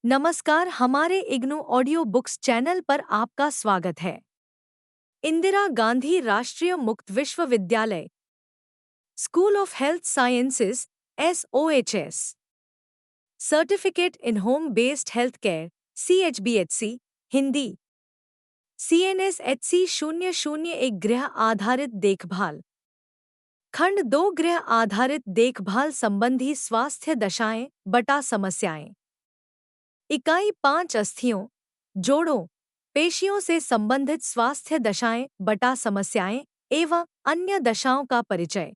नमस्कार, हमारे IGNOU audio books channel पर आपका स्वागत है। इंदिरा गांधी राष्ट्रीय मुक्त विश्वविद्यालय, school of health sciences, SOHS, certificate in home based health care, CHBHC, Hindi, CNSHC 001 गृह आधारित देखभाल, खंड 2 गृह आधारित देखभाल संबंधी स्वास्थ्य दशाएं बटा समस्याएं। इकाई 5 अस्थियों, जोड़ों, पेशियों से संबंधित स्वास्थ्य दशाएं बटा समस्याएं एवं अन्य दशाओं का परिचय।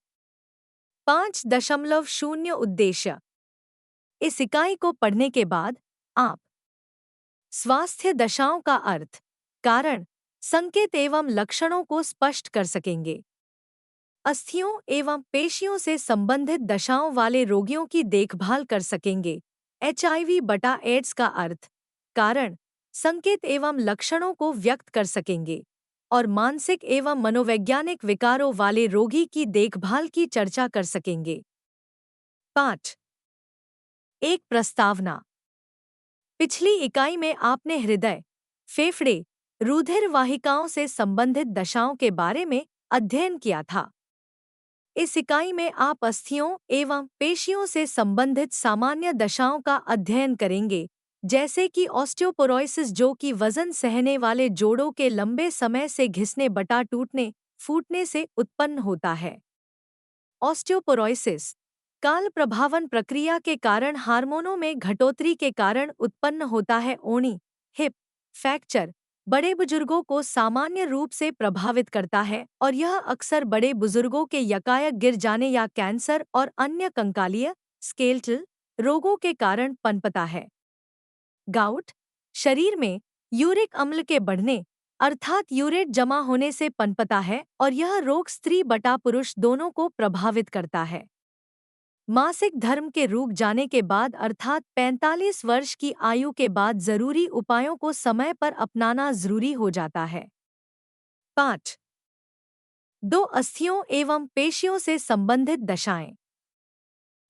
5.0 उद्देश्य। इस इकाई को पढ़ने के बाद आप स्वास्थ्य दशाओं का अर्थ, कारण, संकेत एवं लक्षणों को स्पष्ट कर सकेंगे। अस्थियों एवं पेशियों से संबंधित दशाओं वाले रोगियों की देखभाल कर सकेंगे। HIV बटा एड्स का अर्थ, कारण, संकेत एवं लक्षणों को व्यक्त कर सकेंगे और मानसिक एवं मनोवैज्ञानिक विकारों वाले रोगी की देखभाल की चर्चा कर सकेंगे। 5. एक प्रस्तावना। पिछली इकाई में आपने हृदय, फेफड़े, रुधिर वाहिकाओं से संबंधित दशाओं के बारे में अध्ययन किया था। इस इकाई में आप अस्थियों एवं पेशियों से संबंधित सामान्य दशाओं का अध्ययन करेंगे, जैसे कि ऑस्टियोपोरोसिस, जो कि वजन सहने वाले जोड़ों के लंबे समय से घिसने बटा टूटने, फूटने से उत्पन्न होता है। ऑस्टियोपोरोसिस काल प्रभावन प्रक्रिया के कारण हार्मोनों में घटोतरी के कारण उत्पन्न होता है। ओणी, हिप फ्रैक्चर बड़े बुजुर्गों को सामान्य रूप से प्रभावित करता है और यह अक्सर बड़े बुजुर्गों के यकायक गिर जाने या कैंसर और अन्य कंकालीय स्केलेटल रोगों के कारण पनपता है। गाउट शरीर में यूरिक अम्ल के बढ़ने अर्थात यूरेट जमा होने से पनपता है और यह रोग स्त्री बटा पुरुष दोनों को प्रभावित करता है। मासिक धर्म के रुक जाने के बाद अर्थात 45 वर्ष की आयु के बाद जरूरी उपायों को समय पर अपनाना जरूरी हो जाता है। 5. 2 अस्थियों एवं पेशियों से संबंधित दशाएं।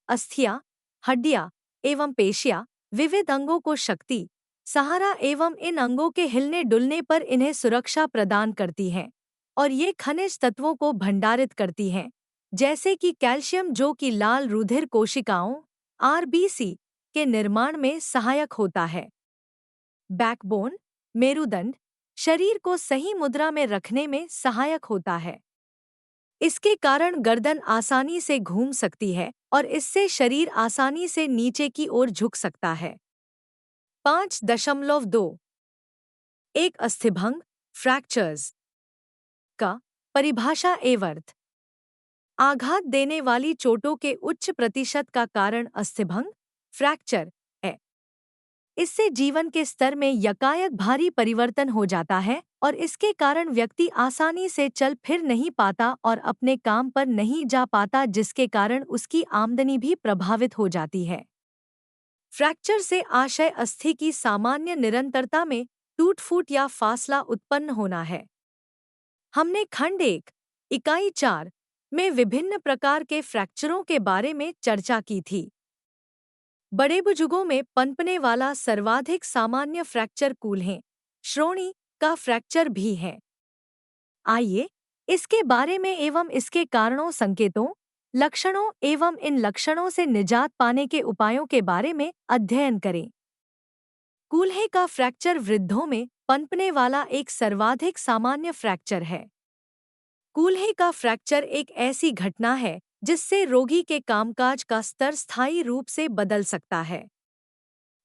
अस्थियां, हड्डियां एवं पेशियां विविध अंगों को शक्ति, सहारा एवं इन अंगों के हिलने डुलने पर इन्हें सुरक्षा प्रदान करती हैं और ये खनिज तत्वों को भंडारित करती हैं, जैसे कि कैल्शियम, जो कि लाल रुधिर कोशिकाओं RBC के निर्माण में सहायक होता है। बैकबोन मेरुदंड शरीर को सही मुद्रा में रखने में सहायक होता है। इसके कारण गर्दन आसानी से घूम सकती है और इससे शरीर आसानी से नीचे की ओर झुक सकता है। 5.2 एक अस्थिभंग फ्रैक्चर्स का परिभाषा एवं अर्थ। आघात देने वाली चोटों के उच्च प्रतिशत का कारण अस्थिभंग फ्रैक्चर है। इससे जीवन के स्तर में यकायक भारी परिवर्तन हो जाता है और इसके कारण व्यक्ति आसानी से चल फिर नहीं पाता और अपने काम पर नहीं जा पाता, जिसके कारण उसकी आमदनी भी प्रभावित हो जाती है। फ्रैक्चर से आशय अस्थि की सामान्य निरंतरता में टूट फूट या फासला उत्पन्न होना है। हमने खंड 1 इकाई 4 में विभिन्न प्रकार के फ्रैक्चरों के बारे में चर्चा की थी। बड़े बुजुर्गों में पनपने वाला सर्वाधिक सामान्य फ्रैक्चर कूल्हे श्रोणि का फ्रैक्चर भी है। आइए इसके बारे में एवं इसके कारणों, संकेतों, लक्षणों एवं इन लक्षणों से निजात पाने के उपायों के बारे में अध्ययन करें। कूल्हे का फ्रैक्चर वृद्धों में पनपने वाला एक सर्वाधिक सामान्य फ्रैक्चर है। कूल्हे का फ्रैक्चर एक ऐसी घटना है जिससे रोगी के कामकाज का स्तर स्थायी रूप से बदल सकता है।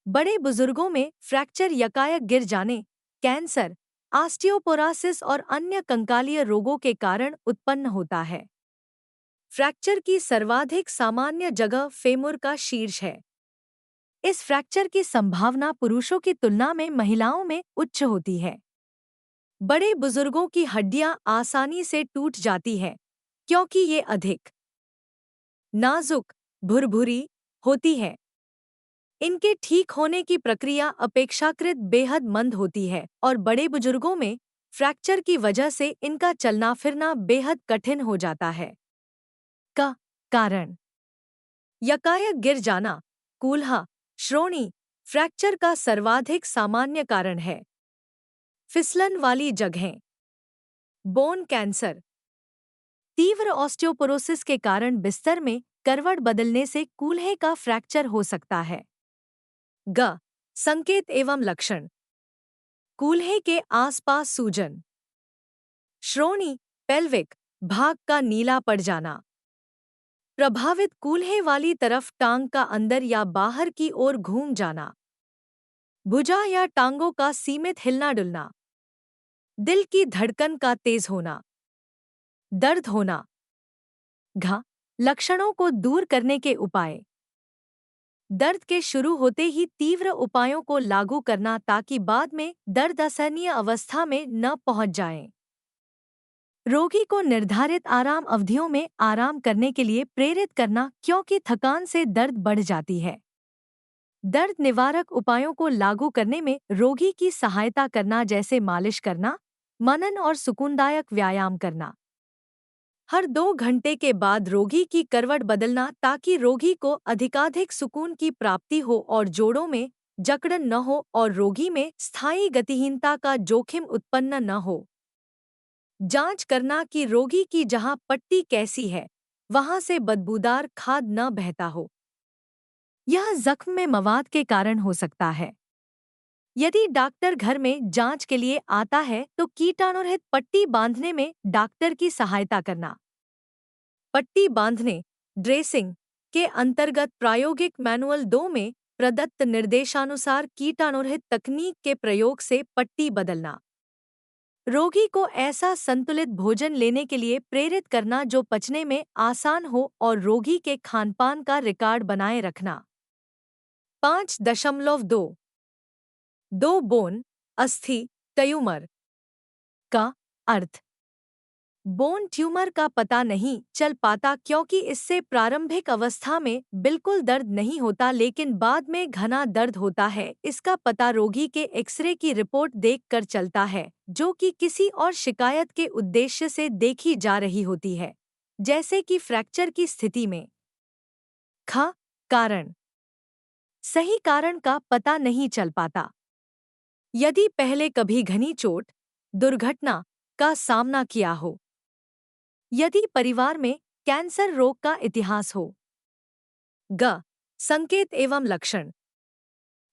बड़े बुजुर्गों में फ्रैक्चर यकायक गिर जाने, कैंसर, ऑस्टियोपोरोसिस और अन्य कंकालीय रोगों के कारण उत्पन्न होता है। फ्रैक्चर की सर्वाधिक सामान्य जगह फेमुर का शीर्ष है। इस फ्रैक्चर की संभावना पुरुषों की तुलना में महिलाओं में उच्च होती है। बड़े बुजुर्गों की हड्डियां आसानी से टूट जाती हैं क्योंकि ये अधिक नाजुक, भुरभुरी होती है। इनके ठीक होने की प्रक्रिया अपेक्षाकृत बेहद मंद होती है और बड़े बुजुर्गों में फ्रैक्चर की वजह से इनका चलना फिरना बेहद कठिन हो जाता है। का कारण यकायक गिर जाना, कूल्हा, श्रोणि फ्रैक्चर का सर्वाधिक सामान्य कारण है फिसलन वाली जगहें, बोन कैंसर, तीव्र ऑस्टियोपोरोसिस के कारण बिस्तर में करवट बदलने से कूल्हे का फ्रैक्चर हो सकता है। ग संकेत एवं लक्षण, कूल्हे के आसपास सूजन, श्रोणि पेल्विक भाग का नीला पड़ जाना, प्रभावित कूल्हे वाली तरफ टांग का अंदर या बाहर की ओर घूम जाना, भुजा या टांगों का सीमित हिलना डुलना, दिल की धड़कन का तेज होना, दर्द होना। घ लक्षणों को दूर करने के उपाय, दर्द के शुरू होते ही तीव्र उपायों को लागू करना ताकि बाद में दर्द असहनीय अवस्था में न पहुंच जाए। रोगी को निर्धारित आराम अवधियों में आराम करने के लिए प्रेरित करना क्योंकि थकान से दर्द बढ़ जाती है। दर्द निवारक उपायों को लागू करने में रोगी की सहायता करना जैसे मालिश करना, मनन और सुकूनदायक व्यायाम करना। हर 2 घंटे के बाद रोगी की करवट बदलना ताकि रोगी को अधिकाधिक सुकून की प्राप्ति हो और जोड़ों में जकड़न न हो और रोगी में स्थायी गतिहीनता का जोखिम उत्पन्न न हो। जांच करना कि रोगी की जहां पट्टी कैसी है, वहां से बदबूदार खाद न बहता हो। यह जख्म में मवाद के कारण हो सकता है। यदि डॉक्टर घर में जांच के लिए आता है तो कीटाणुरहित पट्टी बांधने में डॉक्टर की सहायता करना। पट्टी बांधने ड्रेसिंग के अंतर्गत प्रायोगिक मैनुअल 2 में प्रदत्त निर्देशानुसार कीटाणुरहित तकनीक के प्रयोग से पट्टी बदलना। रोगी को ऐसा संतुलित भोजन लेने के लिए प्रेरित करना जो पचने में आसान हो और रोगी के खानपान का रिकॉर्ड बनाए रखना। 5.2 दो बोन अस्थि ट्यूमर का अर्थ, बोन ट्यूमर का पता नहीं चल पाता क्योंकि इससे प्रारंभिक अवस्था में बिल्कुल दर्द नहीं होता लेकिन बाद में घना दर्द होता है। इसका पता रोगी के एक्सरे की रिपोर्ट देखकर चलता है जो कि किसी और शिकायत के उद्देश्य से देखी जा रही होती है, जैसे कि फ्रैक्चर की स्थिति में। ख कारण, सही कारण का पता नहीं चल पाता। यदि पहले कभी घनी चोट, दुर्घटना का सामना किया हो, यदि परिवार में कैंसर रोग का इतिहास हो। ग संकेत एवं लक्षण,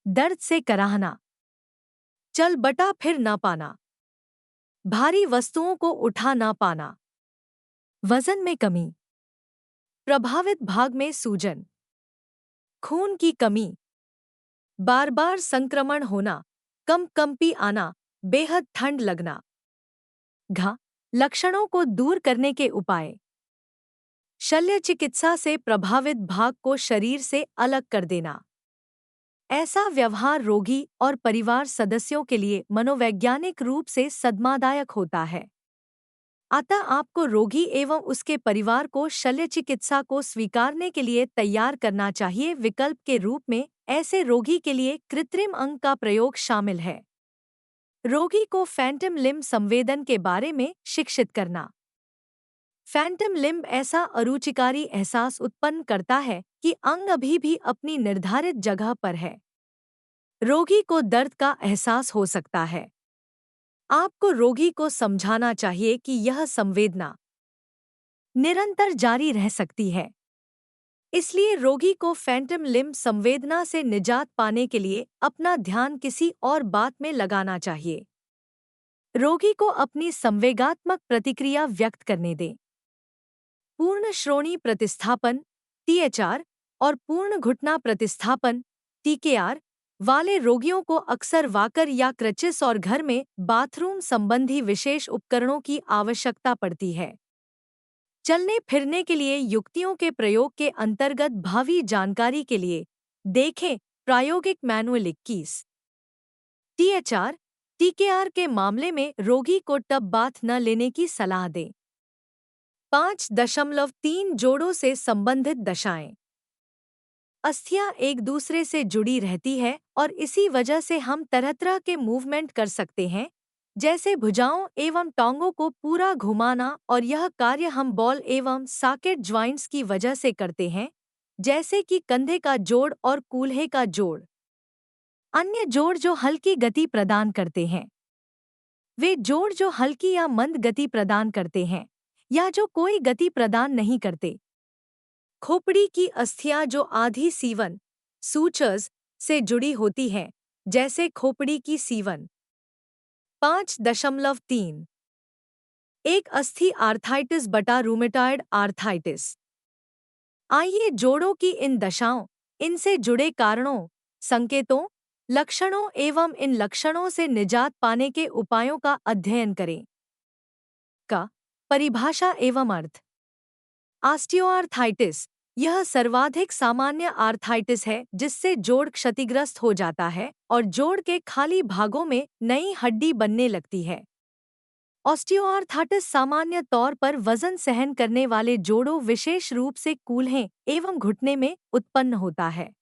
दर्द से कराहना, चल बटा फिर न पाना, भारी वस्तुओं को उठा न पाना, वजन में कमी, प्रभावित भाग में सूजन, खून की कमी, बार बार संक्रमण होना, कंपी आना, बेहद ठंड लगना। घ लक्षणों को दूर करने के उपाय, शल्य चिकित्सा से प्रभावित भाग को शरीर से अलग कर देना। ऐसा व्यवहार रोगी और परिवार सदस्यों के लिए मनोवैज्ञानिक रूप से सदमादायक होता है। अतः आपको रोगी एवं उसके परिवार को शल्य चिकित्सा को स्वीकारने के लिए तैयार करना चाहिए। विकल्प के रूप में ऐसे रोगी के लिए कृत्रिम अंग का प्रयोग शामिल है। रोगी को फैंटम लिम्ब संवेदन के बारे में शिक्षित करना। फैंटम लिम्ब ऐसा अरुचिकारी एहसास उत्पन्न करता है कि अंग अभी भी अपनी निर्धारित जगह पर है। रोगी को दर्द का एहसास हो सकता है। आपको रोगी को समझाना चाहिए कि यह संवेदना निरंतर जारी रह सकती है, इसलिए रोगी को फैंटम लिम्ब संवेदना से निजात पाने के लिए अपना ध्यान किसी और बात में लगाना चाहिए। रोगी को अपनी संवेगात्मक प्रतिक्रिया व्यक्त करने दें। पूर्ण श्रोणि प्रतिस्थापन THR और पूर्ण घुटना प्रतिस्थापन TKR वाले रोगियों को अक्सर वॉकर या क्रचिस और घर में बाथरूम संबंधी विशेष उपकरणों की आवश्यकता पड़ती है। चलने फिरने के लिए युक्तियों के प्रयोग के अंतर्गत भावी जानकारी के लिए देखें प्रायोगिक मैनुअल 21। THR TKR के मामले में रोगी को टब बाथ न लेने की सलाह दें। 5.3 जोड़ों से संबंधित दशाएं, अस्थियां एक दूसरे से जुड़ी रहती है और इसी वजह से हम तरह-तरह के मूवमेंट कर सकते हैं, जैसे भुजाओं एवं टांगों को पूरा घुमाना, और यह कार्य हम बॉल एवं सॉकेट ज्वाइंट्स की वजह से करते हैं, जैसे कि कंधे का जोड़ और कूल्हे का जोड़। अन्य जोड़ जो हल्की गति प्रदान करते हैं। वे जोड़ जो हल्की या मंद गति प्रदान करते हैं या जो कोई गति प्रदान नहीं करते। खोपड़ी की अस्थियां जो आधी सीवन सूचर्स से जुड़ी होती हैं, जैसे खोपड़ी की सीवन। 5.3 एक अस्थि आर्थाइटिस बटा रूमेटॉइड आर्थाइटिस। आइए जोड़ों की इन दशाओं, इनसे जुड़े कारणों, संकेतों, लक्षणों एवं इन लक्षणों से निजात पाने के उपायों का अध्ययन करें। का परिभाषा एवं अर्थ। ऑस्टियोआर्थाइटिस यह सर्वाधिक सामान्य आर्थाइटिस है जिससे जोड़ क्षतिग्रस्त हो जाता है और जोड़ के खाली भागों में नई हड्डी बनने लगती है। ऑस्टियोआर्थाइटिस सामान्य तौर पर वजन सहन करने वाले जोड़ों, विशेष रूप से कूल्हे एवं घुटने में उत्पन्न होता है।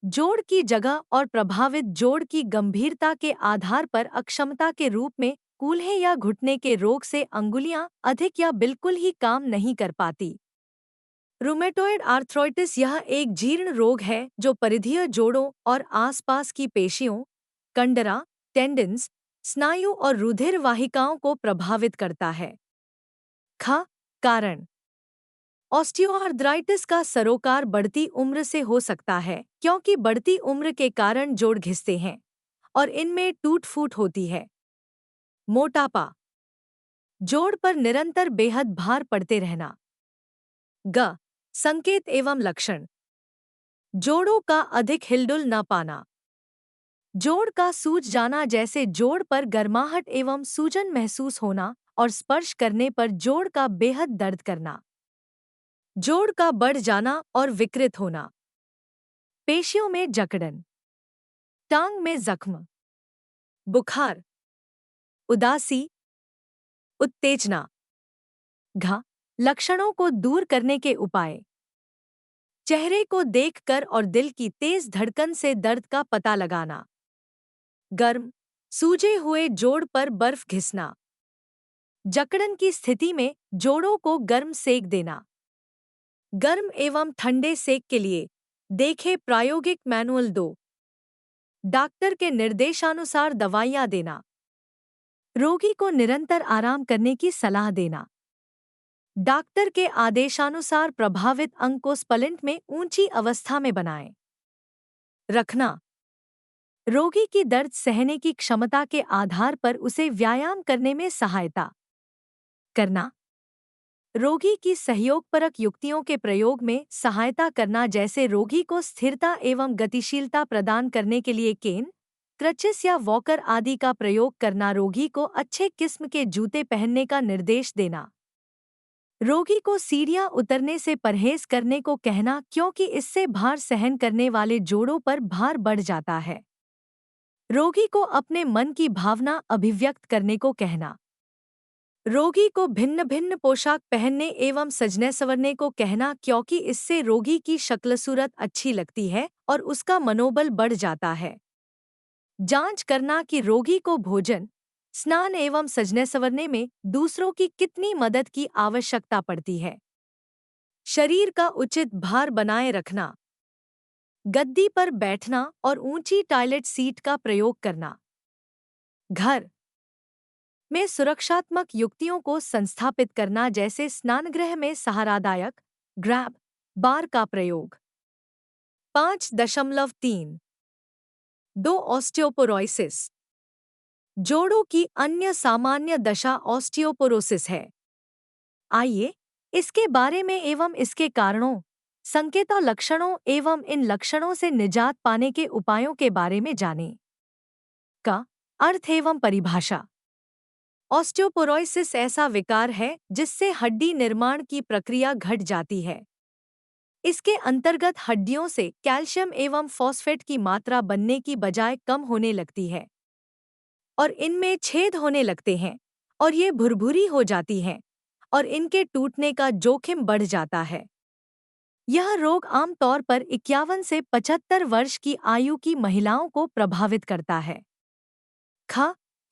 जोड़ की जगह और प्रभावित जोड़ की गंभीरता के आधार पर अक्षमता के रूप में कूल्हे या घुटने के रोग से अंगुलियां अधिक या बिल्कुल ही काम नहीं कर पाती। रूमेटॉइड आर्थराइटिस यह एक जीर्ण रोग है जो परिधीय जोड़ों और आसपास की पेशियों, कंडरा, टेंडन्स, स्नायु और रुधिर वाहिकाओं को प्रभावित करता है। कारण। ऑस्टियोआर्थराइटिस का सरोकार बढ़ती उम्र से हो सकता है क्योंकि बढ़ती उम्र के कारण जोड़ घिसते हैं और इनमें टूट-फूट होती है। मोटापा, जोड़ पर निरंतर बेहद भार पड़ते रहना। संकेत एवं लक्षण। जोड़ों का अधिक हिलडुल न पाना, जोड़ का सूज जाना जैसे जोड़ पर गर्माहट एवं सूजन महसूस होना और स्पर्श करने पर जोड़ का बेहद दर्द करना, जोड़ का बढ़ जाना और विकृत होना, पेशियों में जकड़न, टांग में जख्म, बुखार, उदासी, उत्तेजना। लक्षणों को दूर करने के उपाय। चेहरे को देखकर और दिल की तेज धड़कन से दर्द का पता लगाना। गर्म, सूजे हुए जोड़ पर बर्फ घिसना। जकड़न की स्थिति में जोड़ों को गर्म सेक देना। गर्म एवं ठंडे सेक के लिए देखें प्रायोगिक मैनुअल 2। डॉक्टर के निर्देशानुसार दवाइयां देना। रोगी को निरंतर आराम करने की सलाह देना। डॉक्टर के आदेशानुसार प्रभावित अंग को स्प्लिंट में ऊंची अवस्था में बनाएं। रखना। रोगी की दर्द सहने की क्षमता के आधार पर उसे व्यायाम करने में सहायता करना। रोगी की सहयोगपरक युक्तियों के प्रयोग में सहायता करना, जैसे रोगी को स्थिरता एवं गतिशीलता प्रदान करने के लिए केन, क्रचेस या वॉकर आदि का प्रयोग करना। रोगी को अच्छे किस्म के जूते पहनने का निर्देश देना। रोगी को सीढ़ियां उतरने से परहेज करने को कहना क्योंकि इससे भार सहन करने वाले जोड़ों पर भार बढ़ जाता है। रोगी को अपने मन की भावना अभिव्यक्त करने को कहना। रोगी को भिन्न भिन्न पोशाक पहनने एवं सजने संवरने को कहना क्योंकि इससे रोगी की शक्ल सूरत अच्छी लगती है और उसका मनोबल बढ़ जाता है। जांच करना कि रोगी को भोजन, स्नान एवं सजने संवरने में दूसरों की कितनी मदद की आवश्यकता पड़ती है। शरीर का उचित भार बनाए रखना। गद्दी पर बैठना और ऊंची टॉयलेट सीट का प्रयोग करना। घर में सुरक्षात्मक युक्तियों को संस्थापित करना, जैसे स्नानगृह में सहारादायक ग्रैब बार का प्रयोग। 5.3 ऑस्टियोपोरोसिस। जोड़ों की अन्य सामान्य दशा ऑस्टियोपोरोसिस है। आइए इसके बारे में एवं इसके कारणों, संकेतों, लक्षणों एवं इन लक्षणों से निजात पाने के उपायों के बारे में जानें। अर्थ एवं परिभाषा। ऑस्टियोपोरोसिस ऐसा विकार है जिससे हड्डी निर्माण की प्रक्रिया घट जाती है। इसके अंतर्गत हड्डियों से कैल्शियम एवं फॉस्फेट की मात्रा बनने की बजाय कम होने लगती है और इनमें छेद होने लगते हैं और ये भुरभुरी हो जाती हैं और इनके टूटने का जोखिम बढ़ जाता है। यह रोग आमतौर पर 51 से 75 वर्ष की आयु की महिलाओं को प्रभावित करता है।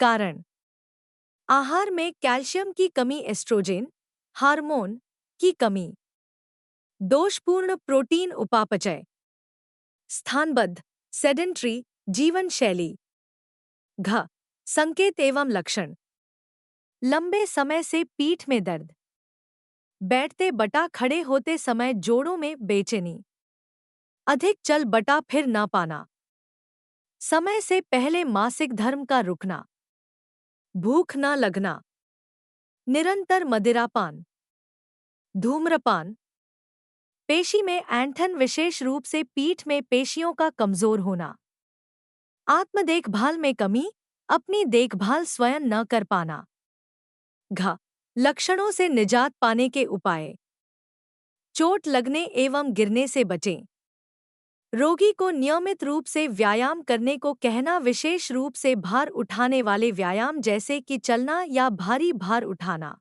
कारण। आहार में कैल्शियम की कमी, एस्ट्रोजेन हार्मोन की कमी, दोषपूर्ण प्रोटीन उपापचय, स्थानबद्ध सेडेंट्री जीवन शैली। घ, संकेत एवं लक्षण। लंबे समय से पीठ में दर्द, बैठते बटा खड़े होते समय जोड़ों में बेचैनी, अधिक चल बटा फिर ना पाना, समय से पहले मासिक धर्म का रुकना, भूख ना लगना, निरंतर मदिरापान, धूम्रपान, पेशी में ऐंठन विशेष रूप से पीठ में पेशियों का कमजोर होना, आत्म देखभाल में कमी, अपनी देखभाल स्वयं न कर पाना। घ, लक्षणों से निजात पाने के उपाय। चोट लगने एवं गिरने से बचें। रोगी को नियमित रूप से व्यायाम करने को कहना, विशेष रूप से भार उठाने वाले व्यायाम जैसे कि चलना या भारी भार उठाना।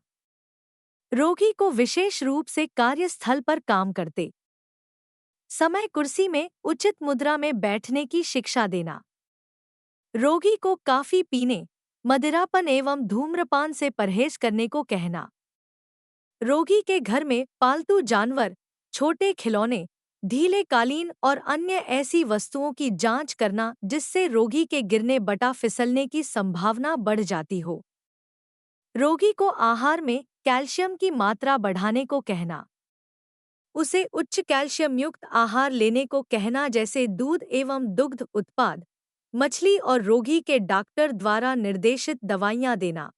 रोगी को विशेष रूप से कार्यस्थल पर काम करते समय कुर्सी में उचित मुद्रा में बैठने की शिक्षा देना। रोगी को काफी पीने, मदिरापन एवं धूम्रपान से परहेज करने को कहना। रोगी के घर में पालतू जानवर, छोटे खिलौने, ढीले कालीन और अन्य ऐसी वस्तुओं की जांच करना जिससे रोगी के गिरने बटा फिसलने की संभावना बढ़ जाती हो। रोगी को आहार में कैल्शियम की मात्रा बढ़ाने को कहना। उसे उच्च कैल्शियम युक्त आहार लेने को कहना जैसे दूध एवं दुग्ध उत्पाद, मछली और रोगी के डॉक्टर द्वारा निर्देशित दवाइयां देना।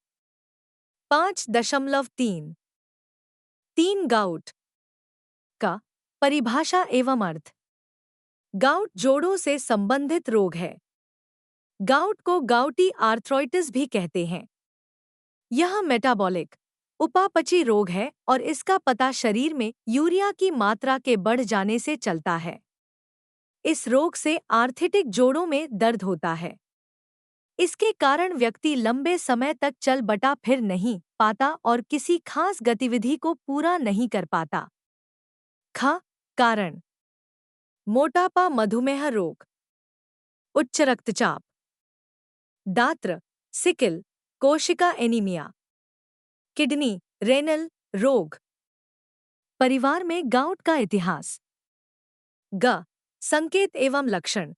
5.3 गाउट का परिभाषा एवं अर्थ। गाउट जोड़ों से संबंधित रोग है। गाउट को गाउटी आर्थराइटिस भी कहते हैं। यह मेटाबॉलिक उपापचय रोग है और इसका पता शरीर में यूरिया की मात्रा के बढ़ जाने से चलता है। इस रोग से आर्थेटिक जोड़ों में दर्द होता है। इसके कारण व्यक्ति लंबे समय तक चल बटा फिर नहीं पाता और किसी खास गतिविधि को पूरा नहीं कर पाता। ख, कारण। मोटापा, मधुमेह रोग, उच्च रक्तचाप, दात्र, सिकिल, कोशिका एनीमिया, किडनी, रेनल रोग। परिवार में गाउट का इतिहास। ग, संकेत एवं लक्षण।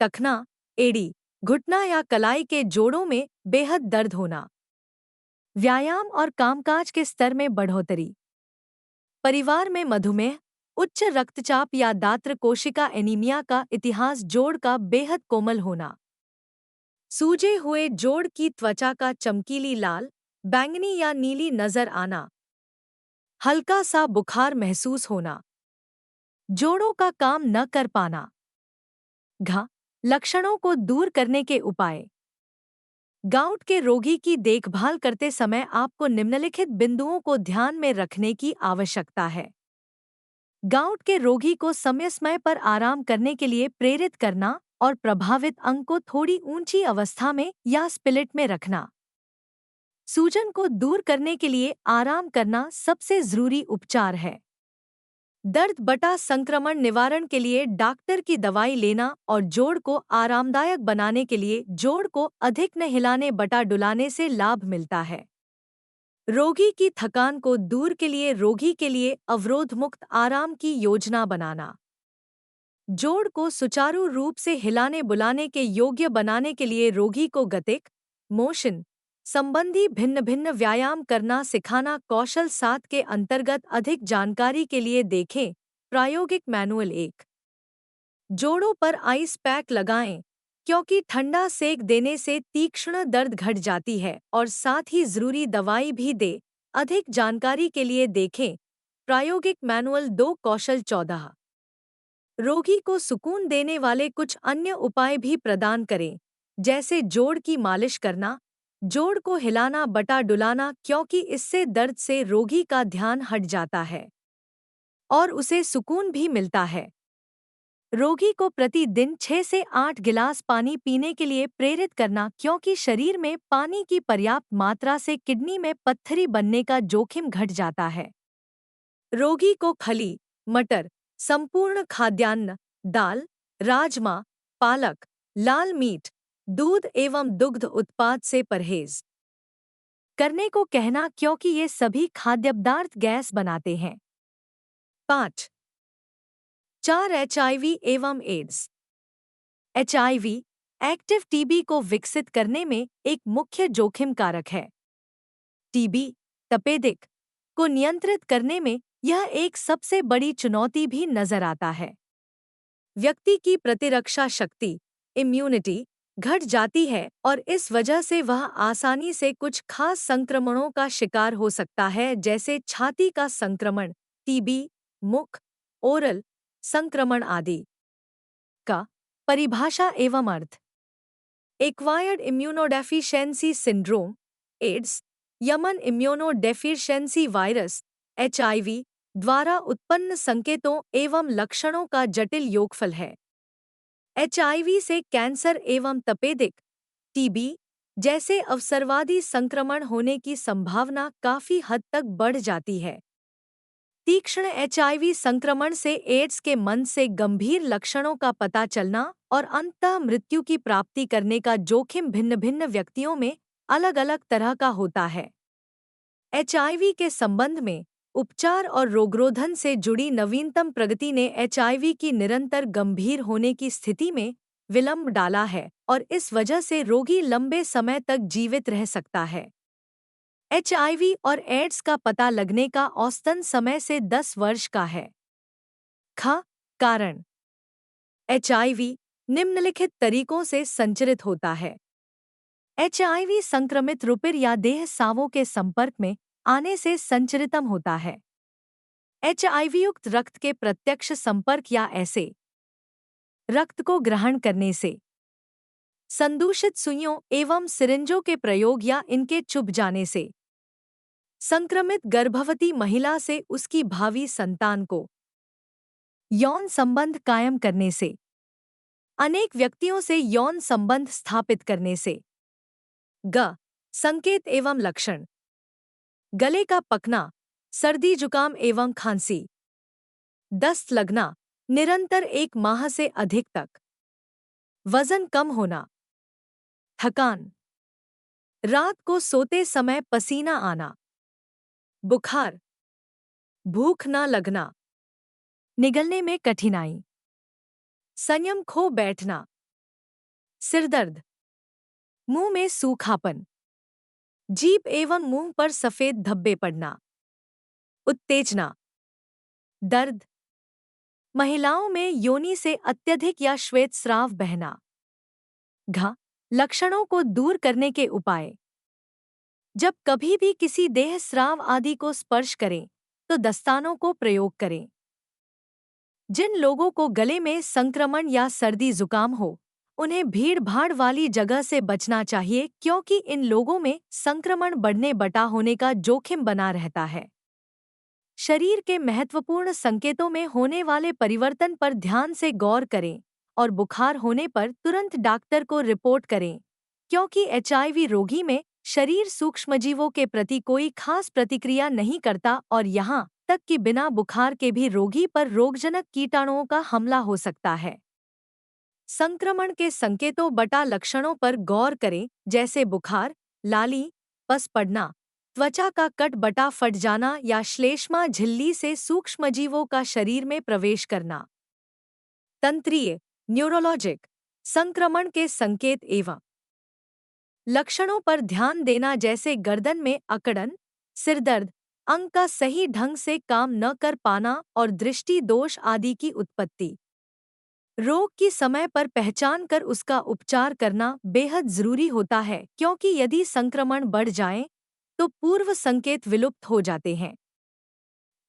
टखना, एड़ी, घुटना या कलाई के जोड़ों में बेहद दर्द होना। व्यायाम और कामकाज के स्तर में बढ़ोतरी। परिवार में मधुमेह, उच्च रक्तचाप या दात्र कोशिका एनीमिया का इतिहास। जोड़ का बेहद कोमल होना। सूजे हुए जोड़ की त्वचा का चमकीली लाल, बैंगनी या नीली नजर आना। हल्का सा बुखार महसूस होना। जोड़ों का काम न कर पाना। घ, लक्षणों को दूर करने के उपाय। गाउट के रोगी की देखभाल करते समय आपको निम्नलिखित बिंदुओं को ध्यान में रखने की आवश्यकता है। गाउट के रोगी को समय समय पर आराम करने के लिए प्रेरित करना और प्रभावित अंग को थोड़ी ऊंची अवस्था में या स्पिलिट में रखना। सूजन को दूर करने के लिए आराम करना सबसे जरूरी उपचार है। दर्द बटा संक्रमण निवारण के लिए डॉक्टर की दवाई लेना और जोड़ को आरामदायक बनाने के लिए जोड़ को अधिक न हिलाने बटा डुलाने से लाभ मिलता है। रोगी की थकान को दूर के लिए रोगी के लिए अवरोध मुक्त आराम की योजना बनाना। जोड़ को सुचारू रूप से हिलाने बुलाने के योग्य बनाने के लिए रोगी को गतिक, मोशन संबंधी भिन्न भिन्न व्यायाम करना सिखाना। कौशल 7 के अंतर्गत अधिक जानकारी के लिए देखें प्रायोगिक मैनुअल 1। जोड़ों पर आइस पैक लगाएं क्योंकि ठंडा सेक देने से तीक्ष्ण दर्द घट जाती है और साथ ही जरूरी दवाई भी दे। अधिक जानकारी के लिए देखें प्रायोगिक मैनुअल 2। कौशल 14। रोगी को सुकून देने वाले कुछ अन्य उपाय भी प्रदान करें, जैसे जोड़ की मालिश करना, जोड़ को हिलाना बटा डुलाना, क्योंकि इससे दर्द से रोगी का ध्यान हट जाता है और उसे सुकून भी मिलता है। रोगी को प्रतिदिन 6 से 8 गिलास पानी पीने के लिए प्रेरित करना, क्योंकि शरीर में पानी की पर्याप्त मात्रा से किडनी में पत्थरी बनने का जोखिम घट जाता है। रोगी को खली, मटर, संपूर्ण खाद्यान्न, दाल, राजमा, पालक, लाल मीट, दूध एवं दुग्ध उत्पाद से परहेज करने को कहना, क्योंकि ये सभी खाद्य पदार्थ गैस बनाते हैं। 5. 4 HIV एवं एड्स। HIV एक्टिव टीबी को विकसित करने में एक मुख्य जोखिम कारक है। टीबी तपेदिक को नियंत्रित करने में यह एक सबसे बड़ी चुनौती भी नजर आता है। व्यक्ति की प्रतिरक्षा शक्ति इम्यूनिटी घट जाती है और इस वजह से वह आसानी से कुछ खास संक्रमणों का शिकार हो सकता है, जैसे छाती का संक्रमण, टीबी, मुख, ओरल संक्रमण आदि। का परिभाषा एवं अर्थ। Acquired immunodeficiency syndrome AIDS, human immunodeficiency virus HIV द्वारा उत्पन्न संकेतों एवं लक्षणों का जटिल योगफल है। HIV से कैंसर एवं तपेदिक टीबी जैसे अवसरवादी संक्रमण होने की संभावना काफी हद तक बढ़ जाती है। तीक्ष्ण HIV संक्रमण से एड्स के मंद से गंभीर लक्षणों का पता चलना और अंततः मृत्यु की प्राप्ति करने का जोखिम भिन्न भिन्न व्यक्तियों में अलग अलग तरह का होता है। HIV के संबंध में उपचार और रोगरोधन से जुड़ी नवीनतम प्रगति ने HIV की निरंतर गंभीर होने की स्थिति में विलंब डाला है और इस वजह से रोगी लंबे समय तक जीवित रह सकता है। HIV और एड्स का पता लगने का औसतन समय से 10 वर्ष का है। कारण HIV निम्नलिखित तरीकों से संचरित होता है। HIV संक्रमित रुपिर या देह सावों के संपर्क में आने से संचरितम होता है। HIV युक्त रक्त के प्रत्यक्ष संपर्क या ऐसे रक्त को ग्रहण करने से, संदूषित सुइयों एवं सिरिंजों के प्रयोग या इनके चुभ जाने से, संक्रमित गर्भवती महिला से उसकी भावी संतान को यौन संबंध कायम करने से, अनेक व्यक्तियों से यौन संबंध स्थापित करने से। संकेत एवं लक्षण। गले का पकना, सर्दी जुकाम एवं खांसी, दस्त लगना निरंतर 1 माह से अधिक तक, वजन कम होना, थकान, रात को सोते समय पसीना आना, बुखार, भूख न लगना, निगलने में कठिनाई, संयम खो बैठना, सिरदर्द, मुंह में सूखापन, जीभ एवं मुंह पर सफेद धब्बे पड़ना, उत्तेजना, दर्द, महिलाओं में योनि से अत्यधिक या श्वेतस्राव बहना। लक्षणों को दूर करने के उपाय। जब कभी भी किसी देह स्राव आदि को स्पर्श करें तो दस्तानों को प्रयोग करें। जिन लोगों को गले में संक्रमण या सर्दी जुकाम हो उन्हें भीड़-भाड़ वाली जगह से बचना चाहिए, क्योंकि इन लोगों में संक्रमण बढ़ने बटा होने का जोखिम बना रहता है। शरीर के महत्वपूर्ण संकेतों में होने वाले परिवर्तन पर ध्यान से गौर करें और बुखार होने पर तुरंत डॉक्टर को रिपोर्ट करें, क्योंकि HIV रोगी में शरीर सूक्ष्मजीवों के प्रति कोई खास प्रतिक्रिया नहीं करता और यहाँ तक कि बिना बुखार के भी रोगी पर रोगजनक कीटाणुओं का हमला हो सकता है। संक्रमण के संकेतों बटा लक्षणों पर गौर करें, जैसे बुखार, लाली, पस पड़ना, त्वचा का कट बटा फट जाना या श्लेष्मा झिल्ली से सूक्ष्मजीवों का शरीर में प्रवेश करना। तंत्रीय न्यूरोलॉजिक संक्रमण के संकेत एवं लक्षणों पर ध्यान देना, जैसे गर्दन में अकड़न, सिरदर्द, अंग का सही ढंग से काम न कर पाना और दृष्टि दोष आदि की उत्पत्ति। रोग की समय पर पहचान कर उसका उपचार करना बेहद जरूरी होता है, क्योंकि यदि संक्रमण बढ़ जाए तो पूर्व संकेत विलुप्त हो जाते हैं।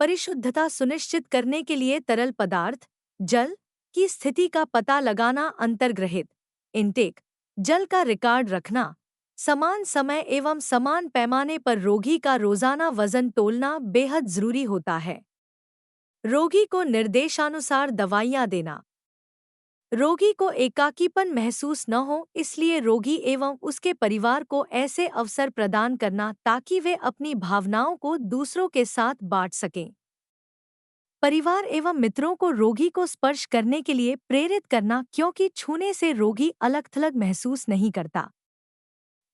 परिशुद्धता सुनिश्चित करने के लिए तरल पदार्थ, जल की स्थिति का पता लगाना, अंतर्ग्रहित इनटेक जल का रिकॉर्ड रखना, समान समय एवं समान पैमाने पर रोगी का रोजाना वजन तोलना बेहद जरूरी होता है। रोगी को निर्देशानुसार दवाइयाँ देना। रोगी को एकाकीपन महसूस न हो, इसलिए रोगी एवं उसके परिवार को ऐसे अवसर प्रदान करना ताकि वे अपनी भावनाओं को दूसरों के साथ बांट सकें। परिवार एवं मित्रों को रोगी को स्पर्श करने के लिए प्रेरित करना, क्योंकि छूने से रोगी अलग-थलग महसूस नहीं करता।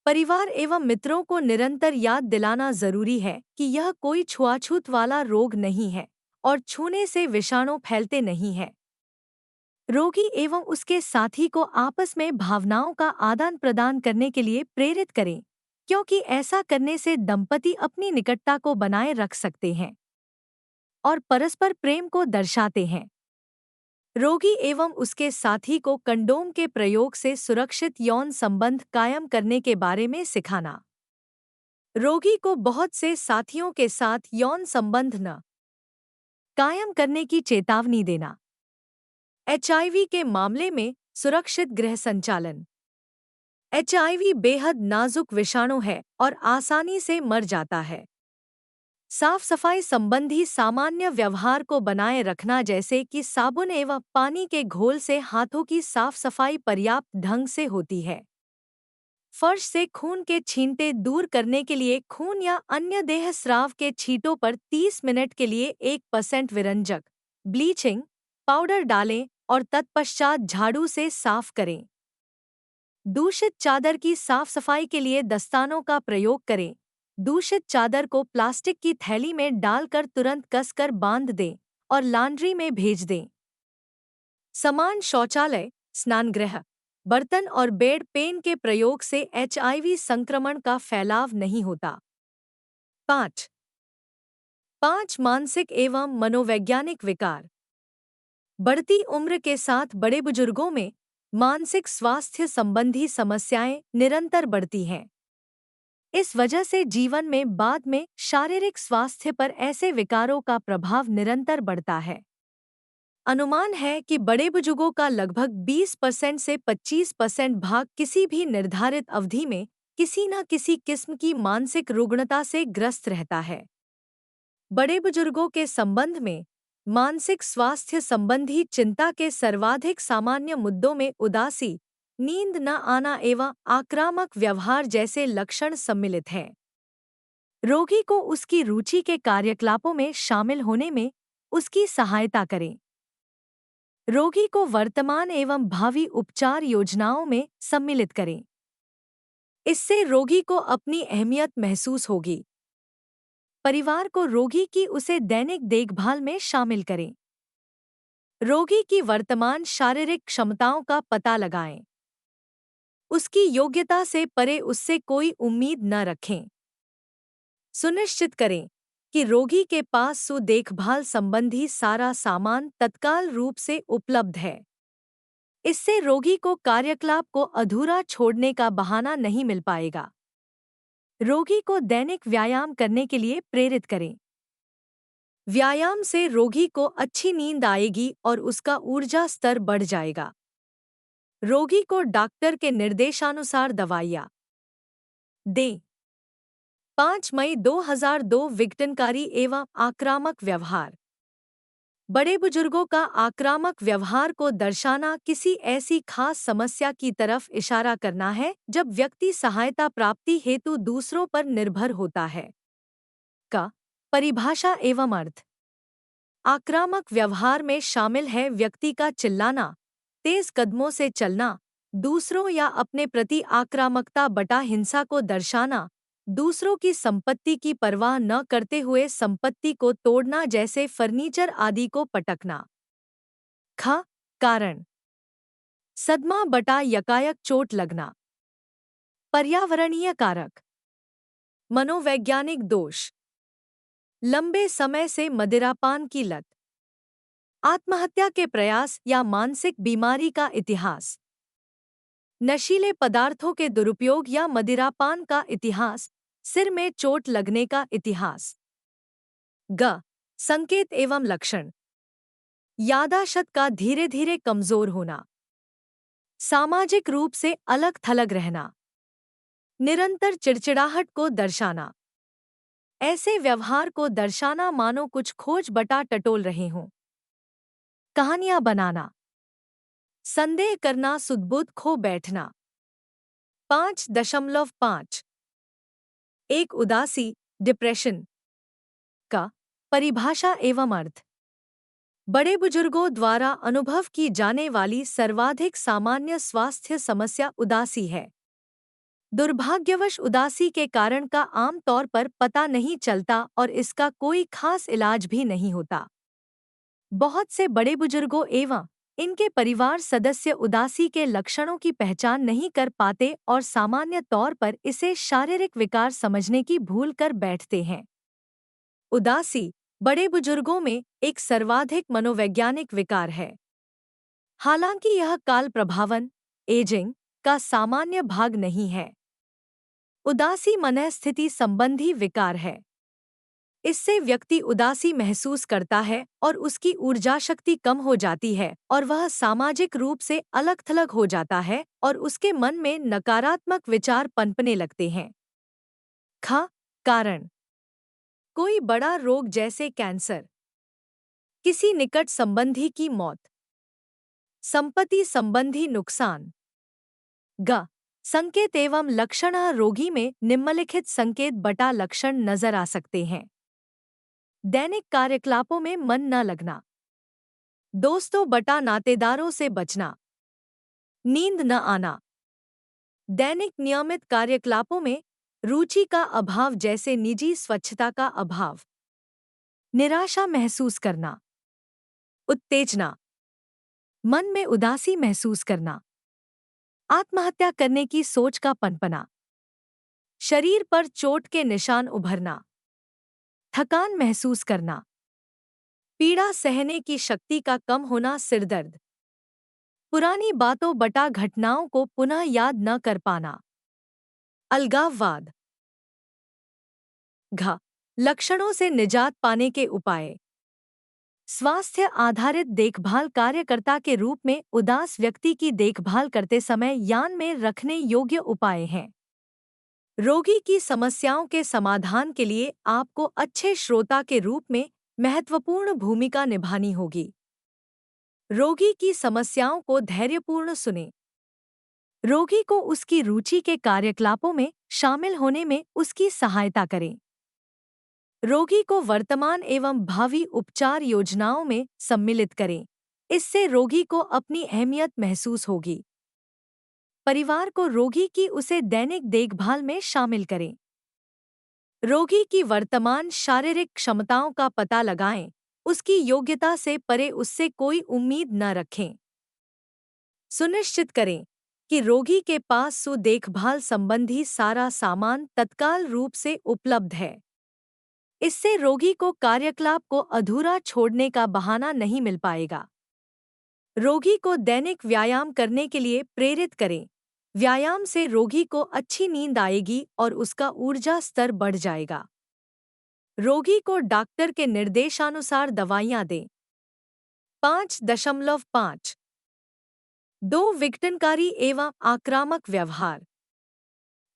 परिवार एवं मित्रों को निरंतर याद दिलाना जरूरी है कि यह कोई छुआछूत वाला रोग नहीं है और छूने से विषाणु फैलते नहीं है। रोगी एवं उसके साथी को आपस में भावनाओं का आदान प्रदान करने के लिए प्रेरित करें, क्योंकि ऐसा करने से दंपति अपनी निकटता को बनाए रख सकते हैं और परस्पर प्रेम को दर्शाते हैं। रोगी एवं उसके साथी को कंडोम के प्रयोग से सुरक्षित यौन संबंध कायम करने के बारे में सिखाना। रोगी को बहुत से साथियों के साथ यौन संबंध न कायम करने की चेतावनी देना। एचआईवी के मामले में सुरक्षित गृह संचालन। एचआईवी बेहद नाजुक विषाणु है और आसानी से मर जाता है। साफ सफाई संबंधी सामान्य व्यवहार को बनाए रखना, जैसे कि साबुन एवं पानी के घोल से हाथों की साफ सफाई पर्याप्त ढंग से होती है। फर्श से खून के छींटे दूर करने के लिए खून या अन्य देह स्राव के छींटों पर 30 मिनट के लिए 1% विरंजक ब्लीचिंग पाउडर डालें और तत्पश्चात झाड़ू से साफ करें। दूषित चादर की साफ सफाई के लिए दस्तानों का प्रयोग करें। दूषित चादर को प्लास्टिक की थैली में डालकर तुरंत कसकर बांध दें और लॉन्ड्री में भेज दें। समान शौचालय, स्नानगृह, बर्तन और बेड पेन के प्रयोग से एचआईवी संक्रमण का फैलाव नहीं होता। 5 मानसिक एवं मनोवैज्ञानिक विकार। बढ़ती उम्र के साथ बड़े बुजुर्गों में मानसिक स्वास्थ्य संबंधी समस्याएं निरंतर बढ़ती हैं। इस वजह से जीवन में बाद में शारीरिक स्वास्थ्य पर ऐसे विकारों का प्रभाव निरंतर बढ़ता है। अनुमान है कि बड़े बुजुर्गों का लगभग 20% से 25% भाग किसी भी निर्धारित अवधि में किसी न किसी किस्म की मानसिक रुग्णता से ग्रस्त रहता है। बड़े बुजुर्गों के संबंध में मानसिक स्वास्थ्य संबंधी चिंता के सर्वाधिक सामान्य मुद्दों में उदासी, नींद न आना एवं आक्रामक व्यवहार जैसे लक्षण सम्मिलित हैं। रोगी को उसकी रुचि के कार्यकलापों में शामिल होने में उसकी सहायता करें। रोगी को वर्तमान एवं भावी उपचार योजनाओं में सम्मिलित करें। इससे रोगी को अपनी अहमियत महसूस होगी। परिवार को रोगी की उसे दैनिक देखभाल में शामिल करें। रोगी की वर्तमान शारीरिक क्षमताओं का पता लगाएं। उसकी योग्यता से परे उससे कोई उम्मीद न रखें। सुनिश्चित करें कि रोगी के पास देखभाल संबंधी सारा सामान तत्काल रूप से उपलब्ध है। इससे रोगी को कार्यकलाप को अधूरा छोड़ने का बहाना नहीं मिल पाएगा। रोगी को दैनिक व्यायाम करने के लिए प्रेरित करें। व्यायाम से रोगी को अच्छी नींद आएगी और उसका ऊर्जा स्तर बढ़ जाएगा। रोगी को डॉक्टर के निर्देशानुसार दवाइयाँ दें। 5 मई 2002 विघटनकारी एवं आक्रामक व्यवहार। बड़े बुजुर्गों का आक्रामक व्यवहार को दर्शाना किसी ऐसी खास समस्या की तरफ इशारा करना है जब व्यक्ति सहायता प्राप्ति हेतु दूसरों पर निर्भर होता है। का परिभाषा एवं अर्थ। आक्रामक व्यवहार में शामिल है व्यक्ति का चिल्लाना, तेज कदमों से चलना, दूसरों या अपने प्रति आक्रामकता बटा हिंसा को दर्शाना, दूसरों की संपत्ति की परवाह न करते हुए संपत्ति को तोड़ना जैसे फर्नीचर आदि को पटकना। कारण सदमा बटा यकायक चोट लगना। पर्यावरणीय कारक। मनोवैज्ञानिक दोष। लंबे समय से मदिरापान की लत, आत्महत्या के प्रयास या मानसिक बीमारी का इतिहास, नशीले पदार्थों के दुरुपयोग या मदिरापान का इतिहास, सिर में चोट लगने का इतिहास। संकेत एवं लक्षण। यादाशत का धीरे धीरे कमजोर होना, सामाजिक रूप से अलग थलग रहना, निरंतर चिड़चिड़ाहट को दर्शाना। ऐसे व्यवहार को दर्शाना मानो कुछ खोज बटा टटोल रहे हों। कहानियां बनाना, संदेह करना, सुध-बुध खो बैठना। 5.5 एक उदासी, डिप्रेशन। का परिभाषा एवं अर्थ। बड़े बुजुर्गों द्वारा अनुभव की जाने वाली सर्वाधिक सामान्य स्वास्थ्य समस्या उदासी है। दुर्भाग्यवश उदासी के कारण का आम तौर पर पता नहीं चलता और इसका कोई खास इलाज भी नहीं होता। बहुत से बड़े बुजुर्गों एवं इनके परिवार सदस्य उदासी के लक्षणों की पहचान नहीं कर पाते और सामान्य तौर पर इसे शारीरिक विकार समझने की भूल कर बैठते हैं। उदासी बड़े बुजुर्गों में एक सर्वाधिक मनोवैज्ञानिक विकार है। हालांकि यह काल प्रभावन एजिंग का सामान्य भाग नहीं है। उदासी मनःस्थिति संबंधी विकार है। इससे व्यक्ति उदासी महसूस करता है और उसकी ऊर्जा शक्ति कम हो जाती है और वह सामाजिक रूप से अलग थलग हो जाता है और उसके मन में नकारात्मक विचार पनपने लगते हैं। कारण कोई बड़ा रोग जैसे कैंसर, किसी निकट संबंधी की मौत, संपत्ति संबंधी नुकसान। संकेत एवं लक्षण रोगी में निम्नलिखित संकेत बटा लक्षण नजर आ सकते हैं। दैनिक कार्यकलापों में मन न लगना, दोस्तों बटा नातेदारों से बचना, नींद न आना, दैनिक नियमित कार्यकलापों में रुचि का अभाव जैसे निजी स्वच्छता का अभाव, निराशा महसूस करना, उत्तेजना, मन में उदासी महसूस करना, आत्महत्या करने की सोच का पनपना, शरीर पर चोट के निशान उभरना, थकान महसूस करना, पीड़ा सहने की शक्ति का कम होना, सिरदर्द, पुरानी बातों बटा घटनाओं को पुनः याद न कर पाना, अलगाववाद। लक्षणों से निजात पाने के उपाय। स्वास्थ्य आधारित देखभाल कार्यकर्ता के रूप में उदास व्यक्ति की देखभाल करते समय यान में रखने योग्य उपाय हैं। रोगी की समस्याओं के समाधान के लिए आपको अच्छे श्रोता के रूप में महत्वपूर्ण भूमिका निभानी होगी। रोगी की समस्याओं को धैर्यपूर्ण सुनें। रोगी को उसकी रुचि के कार्यकलापों में शामिल होने में उसकी सहायता करें। रोगी को वर्तमान एवं भावी उपचार योजनाओं में सम्मिलित करें। इससे रोगी को अपनी अहमियत महसूस होगी। परिवार को रोगी की उसे दैनिक देखभाल में शामिल करें। रोगी की वर्तमान शारीरिक क्षमताओं का पता लगाएं। उसकी योग्यता से परे उससे कोई उम्मीद न रखें। सुनिश्चित करें कि रोगी के पास देखभाल संबंधी सारा सामान तत्काल रूप से उपलब्ध है। इससे रोगी को कार्यकलाप को अधूरा छोड़ने का बहाना नहीं मिल पाएगा। रोगी को दैनिक व्यायाम करने के लिए प्रेरित करें। व्यायाम से रोगी को अच्छी नींद आएगी और उसका ऊर्जा स्तर बढ़ जाएगा। रोगी को डॉक्टर के निर्देशानुसार दवाइयाँ दें। 5.5 2 विघटनकारी एवं आक्रामक व्यवहार।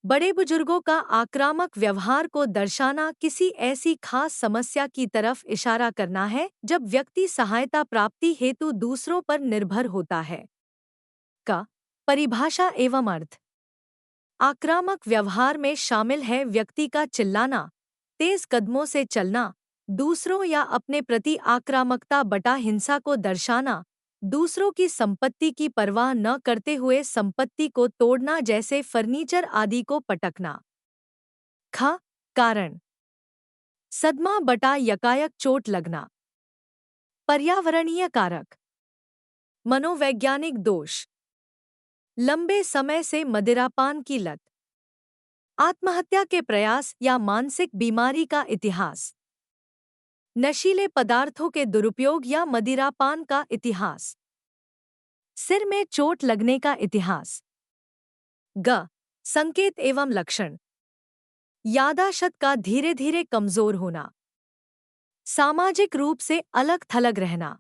बड़े बुजुर्गों का आक्रामक व्यवहार को दर्शाना किसी ऐसी खास समस्या की तरफ इशारा करना है जब व्यक्ति सहायता प्राप्ति हेतु दूसरों पर निर्भर होता है। परिभाषा एवं अर्थ। आक्रामक व्यवहार में शामिल है व्यक्ति का चिल्लाना, तेज कदमों से चलना, दूसरों या अपने प्रति आक्रामकता बटा हिंसा को दर्शाना, दूसरों की संपत्ति की परवाह न करते हुए संपत्ति को तोड़ना जैसे फर्नीचर आदि को पटकना। कारण सदमा बटा यकायक चोट लगना। पर्यावरणीय कारक। मनोवैज्ञानिक दोष। लंबे समय से मदिरापान की लत, आत्महत्या के प्रयास या मानसिक बीमारी का इतिहास, नशीले पदार्थों के दुरुपयोग या मदिरापान का इतिहास, सिर में चोट लगने का इतिहास। संकेत एवं लक्षण। यादाशत का धीरे धीरे कमजोर होना, सामाजिक रूप से अलग थलग रहना,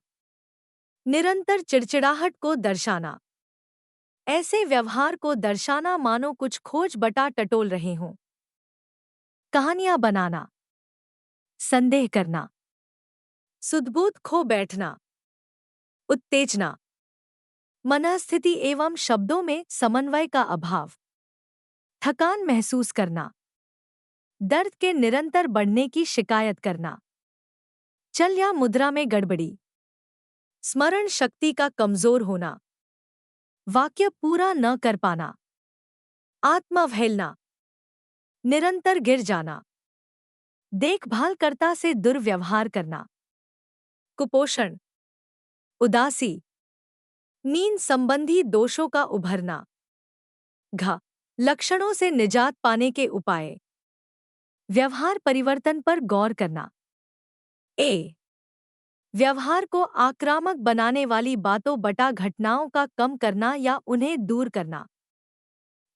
निरंतर चिड़चिड़ाहट को दर्शाना। ऐसे व्यवहार को दर्शाना मानो कुछ खोज बटा टटोल रहे हों। कहानियां बनाना, संदेह करना, सुधबूत खो बैठना, उत्तेजना, मनःस्थिति एवं शब्दों में समन्वय का अभाव, थकान महसूस करना, दर्द के निरंतर बढ़ने की शिकायत करना, चल या मुद्रा में गड़बड़ी, स्मरण शक्ति का कमजोर होना, वाक्य पूरा न कर पाना, आत्मावहेलना, निरंतर गिर जाना, देखभालकर्ता से दुर्व्यवहार करना, कुपोषण, उदासी, नींद संबंधी दोषों का उभरना। घ लक्षणों से निजात पाने के उपाय। व्यवहार परिवर्तन पर गौर करना। ए व्यवहार को आक्रामक बनाने वाली बातों बटा घटनाओं का कम करना या उन्हें दूर करना।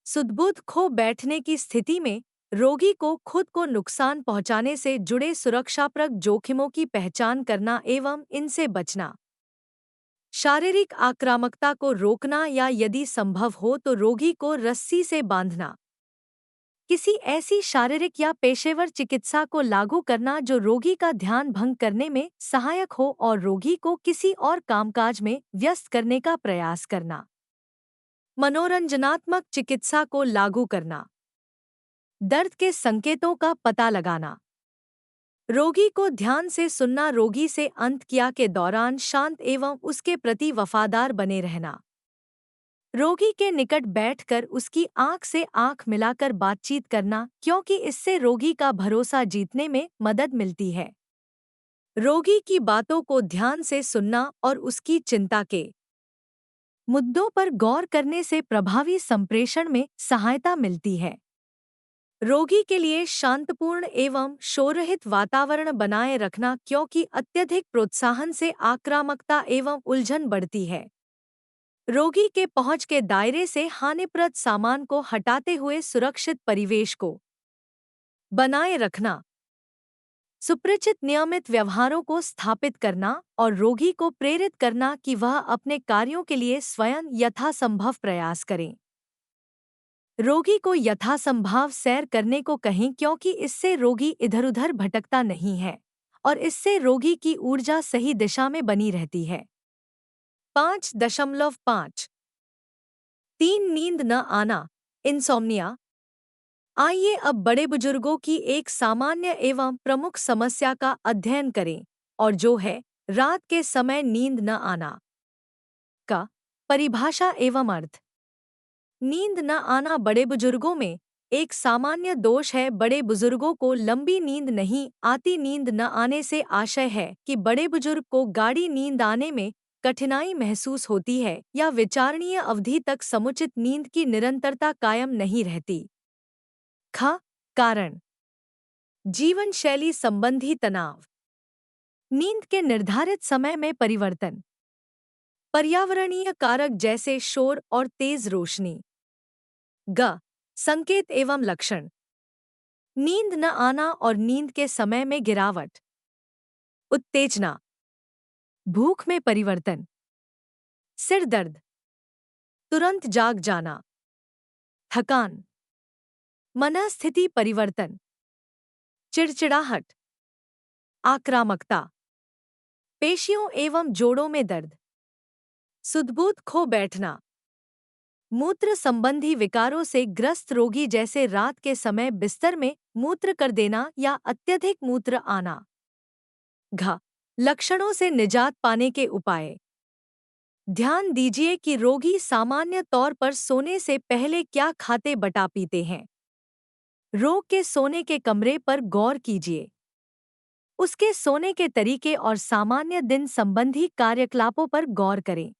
सुध-बुध खो बैठने की स्थिति में रोगी को खुद को नुकसान पहुंचाने से जुड़े सुरक्षाप्रद जोखिमों की पहचान करना एवं इनसे बचना। शारीरिक आक्रामकता को रोकना या यदि संभव हो तो रोगी को रस्सी से बांधना। किसी ऐसी शारीरिक या पेशेवर चिकित्सा को लागू करना जो रोगी का ध्यान भंग करने में सहायक हो और रोगी को किसी और कामकाज में व्यस्त करने का प्रयास करना। मनोरंजनात्मक चिकित्सा को लागू करना। दर्द के संकेतों का पता लगाना। रोगी को ध्यान से सुनना। रोगी से अंतक्रिया के दौरान शांत एवं उसके प्रति वफादार बने रहना। रोगी के निकट बैठकर उसकी आंख से आंख मिलाकर बातचीत करना क्योंकि इससे रोगी का भरोसा जीतने में मदद मिलती है। रोगी की बातों को ध्यान से सुनना और उसकी चिंता के मुद्दों पर गौर करने से प्रभावी संप्रेषण में सहायता मिलती है। रोगी के लिए शांतपूर्ण एवं शोररहित वातावरण बनाए रखना क्योंकि अत्यधिक प्रोत्साहन से आक्रामकता एवं उलझन बढ़ती है। रोगी के पहुंच के दायरे से हानिप्रद सामान को हटाते हुए सुरक्षित परिवेश को बनाए रखना। सुपरिचित नियमित व्यवहारों को स्थापित करना और रोगी को प्रेरित करना कि वह अपने कार्यों के लिए स्वयं यथासंभव प्रयास करें। रोगी को यथासंभव सैर करने को कहें क्योंकि इससे रोगी इधर-उधर भटकता नहीं है और इससे रोगी की ऊर्जा सही दिशा में बनी रहती है। 5.5 3 नींद न आना, इंसोम्निया। आइए अब बड़े बुजुर्गों की एक सामान्य एवं प्रमुख समस्या का अध्ययन करें और जो है रात के समय नींद न आना का परिभाषा एवं अर्थ। नींद न आना बड़े बुजुर्गों में एक सामान्य दोष है। बड़े बुजुर्गों को लंबी नींद नहीं आती। नींद न आने से आशय है कि बड़े बुजुर्ग को गाढ़ी नींद आने में कठिनाई महसूस होती है या विचारणीय अवधि तक समुचित नींद की निरंतरता कायम नहीं रहती। ख कारण जीवन शैली संबंधी तनाव, नींद के निर्धारित समय में परिवर्तन, पर्यावरणीय कारक जैसे शोर और तेज रोशनी। ग संकेत एवं लक्षण, नींद न आना और नींद के समय में गिरावट, उत्तेजना, भूख में परिवर्तन, सिर दर्द, तुरंत जाग जाना, थकान, मनःस्थिति परिवर्तन, चिड़चिड़ाहट, आक्रामकता, पेशियों एवं जोड़ों में दर्द, सुध-बुध खो बैठना, मूत्र संबंधी विकारों से ग्रस्त रोगी जैसे रात के समय बिस्तर में मूत्र कर देना या अत्यधिक मूत्र आना। घ लक्षणों से निजात पाने के उपाय। ध्यान दीजिए कि रोगी सामान्य तौर पर सोने से पहले क्या खाते बटा पीते हैं। रोग के सोने के कमरे पर गौर कीजिए। उसके सोने के तरीके और सामान्य दिन संबंधी कार्यकलापों पर गौर करें।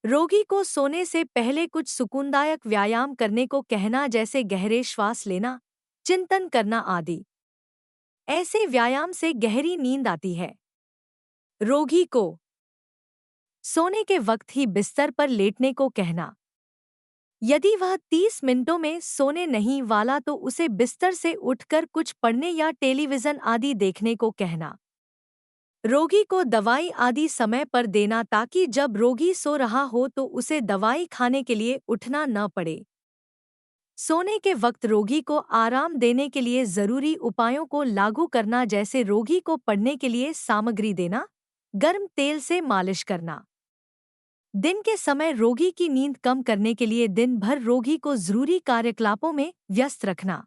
रोगी को सोने से पहले कुछ सुकूनदायक व्यायाम करने को कहना जैसे गहरे श्वास लेना, चिंतन करना आदि। ऐसे व्यायाम से गहरी नींद आती है। रोगी को सोने के वक्त ही बिस्तर पर लेटने को कहना। यदि वह 30 मिनटों में सोने नहीं वाला तो उसे बिस्तर से उठकर कुछ पढ़ने या टेलीविजन आदि देखने को कहना। रोगी को दवाई आदि समय पर देना ताकि जब रोगी सो रहा हो तो उसे दवाई खाने के लिए उठना न पड़े। सोने के वक्त रोगी को आराम देने के लिए जरूरी उपायों को लागू करना जैसे रोगी को पढ़ने के लिए सामग्री देना, गर्म तेल से मालिश करना। दिन के समय रोगी की नींद कम करने के लिए दिन भर रोगी को जरूरी कार्यकलापों में व्यस्त रखना।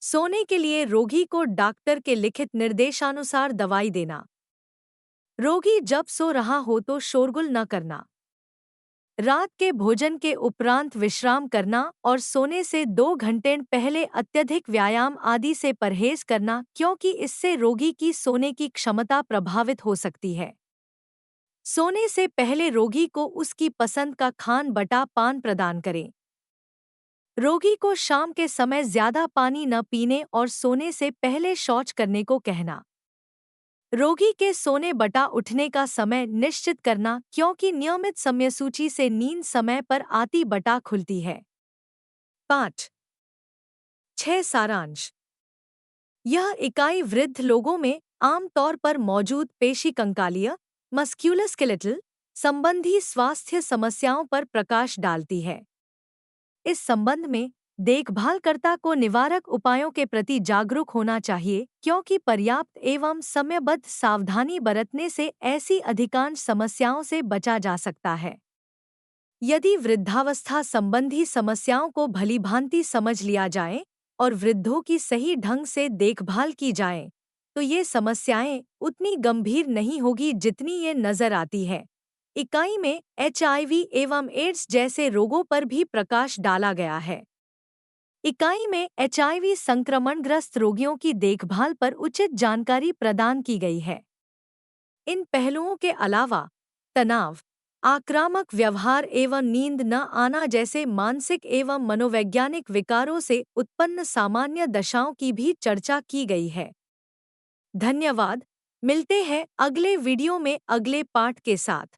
सोने के लिए रोगी को डॉक्टर के लिखित निर्देशानुसार दवाई देना। रोगी जब सो रहा हो तो शोरगुल न करना। रात के भोजन के उपरांत विश्राम करना और सोने से 2 घंटे पहले अत्यधिक व्यायाम आदि से परहेज करना क्योंकि इससे रोगी की सोने की क्षमता प्रभावित हो सकती है। सोने से पहले रोगी को उसकी पसंद का खान बटा पान प्रदान करें। रोगी को शाम के समय ज्यादा पानी न पीने और सोने से पहले शौच करने को कहना। रोगी के सोने बटा उठने का समय निश्चित करना, क्योंकि नियमित समयसूची से नींद समय पर आती बटा खुलती है। 5.6 सारांश। यह इकाई वृद्ध लोगों में आमतौर पर मौजूद पेशीकंकालीय मस्क्यूलोस्केलेटल संबंधी स्वास्थ्य समस्याओं पर प्रकाश डालती है। इस संबंध में देखभालकर्ता को निवारक उपायों के प्रति जागरूक होना चाहिए, क्योंकि पर्याप्त एवं समयबद्ध सावधानी बरतने से ऐसी अधिकांश समस्याओं से बचा जा सकता है। यदि वृद्धावस्था संबंधी समस्याओं को भलीभांति समझ लिया जाए और वृद्धों की सही ढंग से देखभाल की जाए, तो ये समस्याएं उतनी गंभीर नहीं होगी जितनी ये नजर आती है। इकाई में HIV एवं एड्स जैसे रोगों पर भी प्रकाश डाला गया है। इकाई में HIV संक्रमणग्रस्त रोगियों की देखभाल पर उचित जानकारी प्रदान की गई है। इन पहलुओं के अलावा तनाव, आक्रामक व्यवहार एवं नींद न आना जैसे मानसिक एवं मनोवैज्ञानिक विकारों से उत्पन्न सामान्य दशाओं की भी चर्चा की गई है। धन्यवाद। मिलते हैं अगले वीडियो में अगले पाठ के साथ।